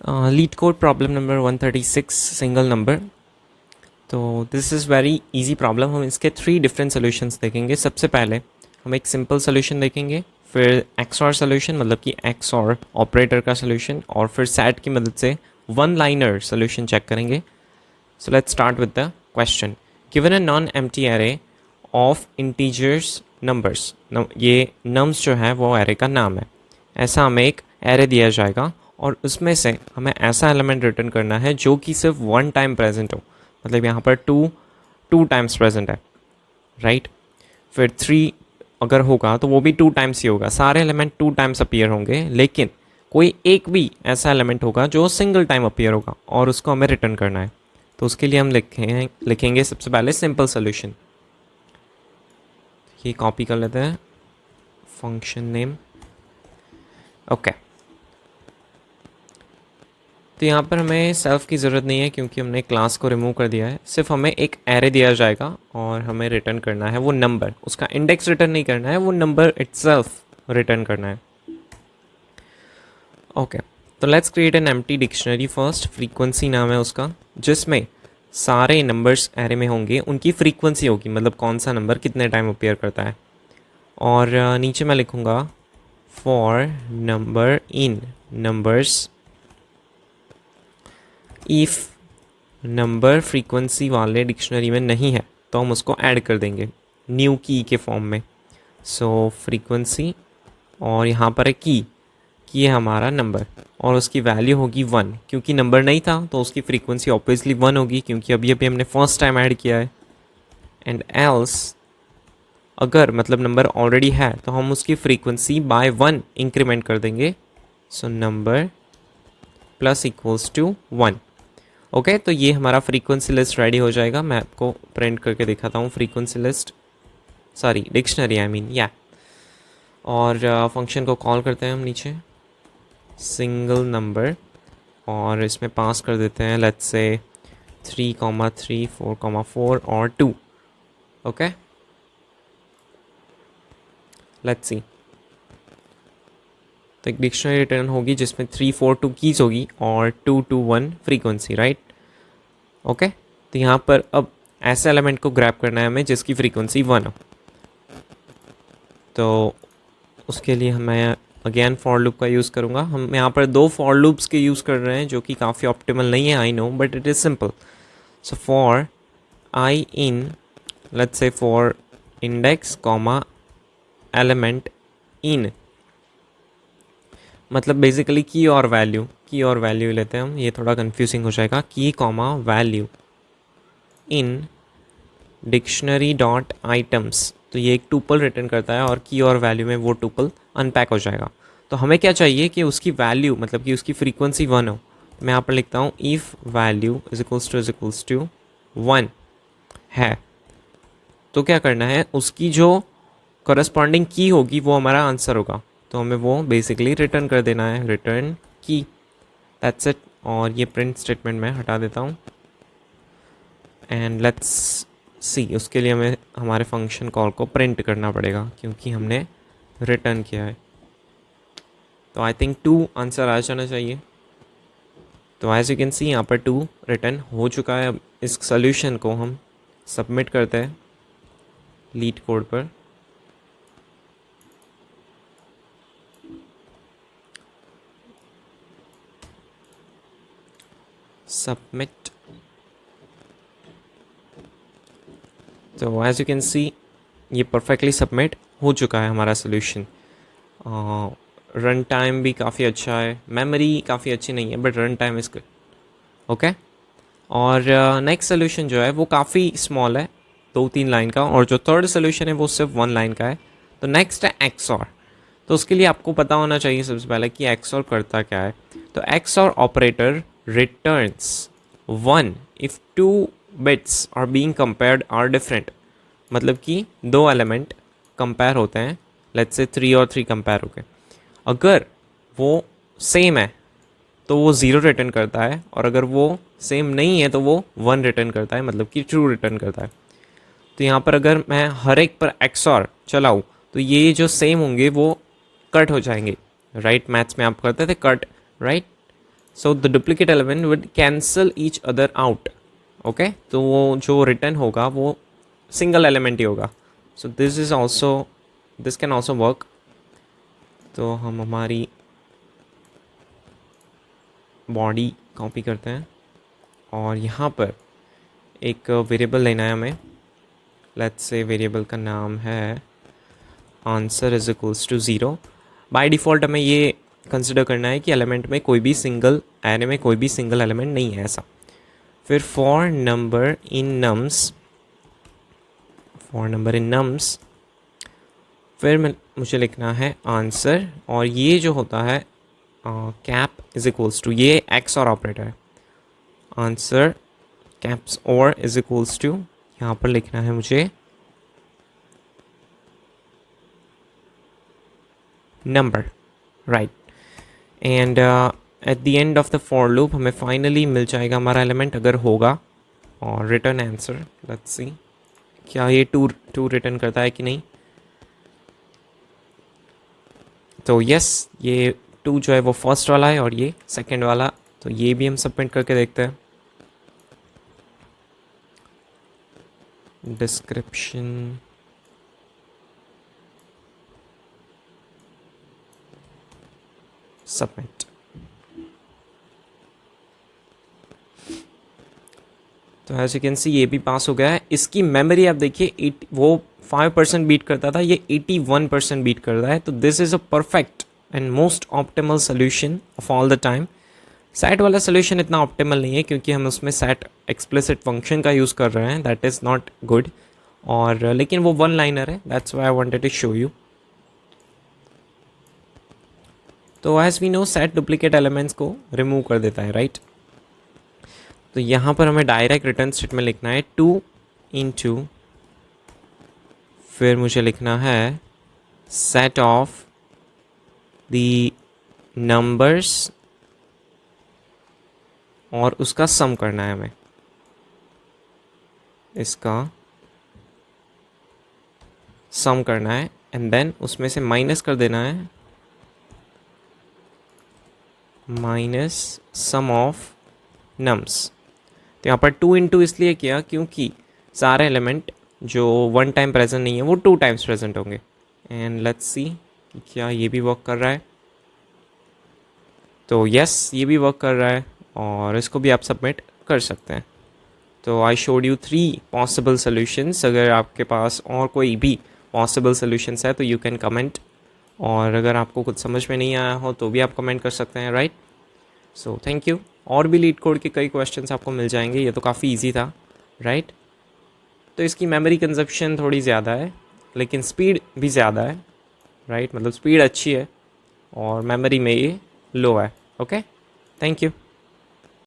Lead code problem number 136 single number. तो this is very easy problem. हम इसके 3 different solutions देखेंगे। सबसे पहले हम एक सिंपल सोल्यूशन देखेंगे, फिर एक्सऑर सोल्यूशन मतलब कि एक्सऑर ऑपरेटर का सोल्यूशन, और फिर सैट की मदद से वन लाइनर सोल्यूशन चेक करेंगे। So let's start with the question. Given a non empty array of integers numbers, ये नम्स जो है वो एरे का नाम है। ऐसा हमें एक एरे दिया जाएगा और उसमें से हमें ऐसा एलिमेंट रिटर्न करना है जो कि सिर्फ वन टाइम प्रेजेंट हो। मतलब यहाँ पर टू टाइम्स प्रेजेंट है, राइट। फिर 3 अगर होगा तो वो भी 2 टाइम्स ही होगा। सारे एलिमेंट 2 टाइम्स अपीयर होंगे, लेकिन कोई एक भी ऐसा एलिमेंट होगा जो सिंगल टाइम अपीयर होगा और उसको हमें रिटर्न करना है। तो उसके लिए हम लिखेंगे सबसे पहले सिंपल सोल्यूशन। ये कॉपी कर लेते हैं, फंक्शन नेम, ओके। तो यहाँ पर हमें सेल्फ की ज़रूरत नहीं है क्योंकि हमने क्लास को रिमूव कर दिया है। सिर्फ हमें एक एरे दिया जाएगा और हमें रिटर्न करना है वो नंबर। उसका इंडेक्स रिटर्न नहीं करना है, वो नंबर इटसेल्फ रिटर्न करना है, ओके। तो let's create an empty dictionary first. Frequency नाम है उसका, जिसमें सारे नंबर्स एरे में होंगे, उनकी फ्रीक्वेंसी होगी, मतलब कौन सा नंबर कितने टाइम अपीयर करता है। और नीचे मैं लिखूँगा for number in numbers if number frequency वाले डिक्शनरी में नहीं है तो हम उसको ऐड कर देंगे न्यू की के फॉर्म में। सो फ्रीक्वेंसी, और यहाँ पर है की है हमारा नंबर, और उसकी वैल्यू होगी 1। क्योंकि नंबर नहीं था तो उसकी फ्रीक्वेंसी ऑब्वियसली 1 होगी, क्योंकि अभी अभी हमने फर्स्ट टाइम ऐड किया है। एंड एल्स, अगर मतलब नंबर ऑलरेडी है तो हम उसकी फ्रीक्वेंसी बाय 1 इंक्रीमेंट कर देंगे। So number plus equals to 1, okay. तो ये हमारा फ्रीक्वेंसी लिस्ट रेडी हो जाएगा। मैं आपको प्रिंट करके दिखाता हूँ frequency list, sorry dictionary I mean, या। और फंक्शन को कॉल करते हैं हम नीचे, सिंगल नंबर, और इसमें पास कर देते हैं लेट्स से 3,3, 4,4 और 2, ओके। Let's see. तो एक डिक्शनरी रिटर्न होगी जिसमें 3, 4, 2 कीज होगी और 2, 2, 1 फ्रीक्वेंसी, राइट, ओके। तो यहाँ पर अब ऐसे एलिमेंट को ग्रैब करना है हमें जिसकी फ्रीक्वेंसी 1 हो। तो उसके लिए मैं अगेन फॉर लूप का यूज़ करूँगा। हम यहाँ पर 2 फॉर लूप्स के यूज़ कर रहे हैं जो कि काफ़ी ऑप्टिमल नहीं है, I know, but it is simple. So for I in, let's say for index comma element in, मतलब बेसिकली की और वैल्यू लेते हैं हम, ये थोड़ा कंफ्यूजिंग हो जाएगा। की comma value in dictionary dot items, तो ये एक टूपल रिटर्न करता है और की और वैल्यू में वो टूपल अनपैक हो जाएगा। तो हमें क्या चाहिए कि उसकी वैल्यू मतलब कि उसकी फ्रीक्वेंसी 1 हो। मैं यहाँ पर लिखता हूँ if value is equals to 1 है, तो क्या करना है, उसकी जो करस्पॉन्डिंग की होगी वो हमारा आंसर होगा। तो हमें वो बेसिकली रिटर्न कर देना है, रिटर्न की, दैट्स इट। और ये प्रिंट स्टेटमेंट मैं हटा देता हूँ एंड लेट्स सी। उसके लिए हमें हमारे फंक्शन कॉल को प्रिंट करना पड़ेगा क्योंकि हमने रिटर्न किया है। तो आई थिंक 2 आंसर आ जाना चाहिए। तो एज यू कैन सी यहाँ पर 2 रिटर्न हो चुका है। अब इस सोल्यूशन को हम सबमिट करते हैं लीड कोड पर। सबमिट। तो एज यू कैन सी ये परफेक्टली सबमिट हो चुका है हमारा सोल्यूशन। रन टाइम भी काफ़ी अच्छा है, मेमोरी काफ़ी अच्छी नहीं है but run time is good, okay. और नेक्स्ट सोल्यूशन जो है वो काफ़ी स्मॉल है, 2-3 लाइन का, और जो थर्ड सोल्यूशन है वो सिर्फ 1 लाइन का है। तो नेक्स्ट है एक्सऑर। तो उसके लिए आपको पता होना चाहिए सबसे पहले कि एक्सऑर करता क्या है। तो XOR operator returns 1 if 2 bits are being compared are different, मतलब कि 2 एलिमेंट कंपेयर होते हैं, लेट्स से 3 और 3 कंपेयर हो गए। अगर वो सेम है तो वो 0 रिटर्न करता है, और अगर वो सेम नहीं है तो वो 1 रिटर्न करता है, मतलब कि ट्रू रिटर्न करता है। तो यहाँ पर अगर मैं हर एक पर एक्सऑर चलाऊँ तो ये जो सेम होंगे वो कट हो जाएंगे, राइट। मैथ्स में आप करते थे cut, right. So the duplicate element would cancel each other out. Okay, तो वो जो रिटर्न होगा वो सिंगल एलिमेंट ही होगा. So this can also work. तो हम हमारी बॉडी कॉपी करते हैं और यहाँ पर एक वेरिएबल लेना है हमें. लेट्स से वेरिएबल का नाम है answer is equals to 0. By default हमें ये कंसिडर करना है कि एलिमेंट में कोई भी सिंगल एरे में कोई भी सिंगल एलिमेंट नहीं है ऐसा. फिर फॉर नंबर इन नम्स फिर मुझे लिखना है आंसर, और ये जो होता है कैप इज इक्वल्स टू, ये एक्स और ऑपरेटर है. आंसर कैप्स और इज इक्वल्स टू, यहाँ पर लिखना है मुझे number, right. And at the end of the for loop हमें फाइनली मिल जाएगा हमारा एलिमेंट अगर होगा. और रिटर्न आंसर, लेट्स सी क्या ये टू रिटर्न करता है कि नहीं. तो यस, ये 2 जो है वो फर्स्ट वाला है और ये सेकंड वाला. तो ये भी हम सबमिट करके देखते हैं. Description, submit. तो एज यू कैन सी ये भी पास हो गया है. इसकी मेमोरी आप देखिए, वो 5% बीट करता था, ये 81% बीट कर रहा है. तो this is a perfect and most optimal solution of all the time. Set वाला सोल्यूशन इतना ऑप्टिमल नहीं है क्योंकि हम उसमें सेट एक्सप्लिसिट फंक्शन का यूज़ कर रहे हैं. That is not good. और लेकिन वो वन लाइनर है, that's why I wanted to show you. तो as we know set duplicate elements को रिमूव कर देता है, राइट. तो यहाँ पर हमें डायरेक्ट रिटर्न स्टेटमेंट लिखना है 2 इंटू, फिर मुझे लिखना है सेट ऑफ द नंबर्स और उसका सम करना है हमें. इसका सम करना है एंड देन उसमें से माइनस कर देना है, माइनस सम ऑफ नम्स. तो यहाँ पर 2 इंटू इसलिए किया क्योंकि सारे एलिमेंट जो 1 टाइम प्रेजेंट नहीं है वो 2 टाइम्स प्रेजेंट होंगे. एंड लेट्स सी क्या ये भी वर्क कर रहा है. तो यस, ये भी वर्क कर रहा है और इसको भी आप सबमिट कर सकते हैं. तो I showed you 3 possible solutions. अगर आपके पास और कोई भी पॉसिबल सोल्यूशंस है तो यू कैन कमेंट, और अगर आपको कुछ समझ में नहीं आया हो तो भी आप कमेंट कर सकते हैं, राइट. So thank you. और भी लीड कोड के कई क्वेश्चंस आपको मिल जाएंगे. ये तो काफ़ी इजी था, राइट. तो इसकी मेमोरी कंजप्शन थोड़ी ज़्यादा है लेकिन स्पीड भी ज़्यादा है, राइट. मतलब स्पीड अच्छी है और मेमोरी में ये लो है. Okay, thank you.